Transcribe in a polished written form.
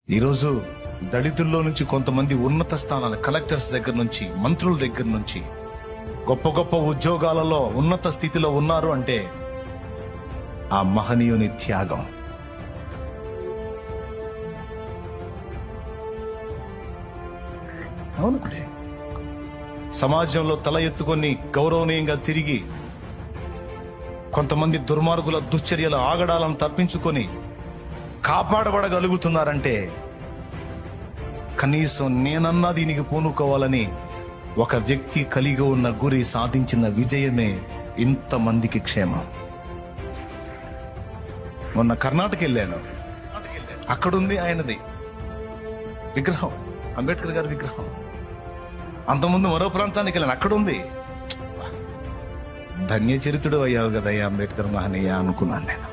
ఈరోజు దళితుల్లో నుంచి కొంతమంది ఉన్నత స్థానాల కలెక్టర్స్ దగ్గర నుంచి, మంత్రుల దగ్గర నుంచి గొప్ప గొప్ప ఉద్యోగాలలో ఉన్నత స్థితిలో ఉన్నారు అంటే ఆ మహనీయుని త్యాగం. అవునండి, సమాజంలో తల ఎత్తుకొని గౌరవనీయంగా తిరిగి కొంతమంది దుర్మార్గుల దుశ్చర్యల ఆగడాలను తప్పించుకొని కాపాడబడగలుగుతున్నారంటే కనీసం నేనన్నా దీనికి పూనుకోవాలని ఒక వ్యక్తి కలిగి ఉన్న గురి సాధించిన విజయమే ఇంతమందికి క్షేమం. మొన్న కర్ణాటక వెళ్ళాను, అక్కడుంది ఆయనది విగ్రహం, అంబేద్కర్ గారి విగ్రహం. అంతకుముందు మరో ప్రాంతానికి వెళ్ళాను, అక్కడుంది. ధన్యచరితుడు అయ్యావు కదయ్యా అంబేద్కర్ మహనీయ అనుకున్నాను నేను.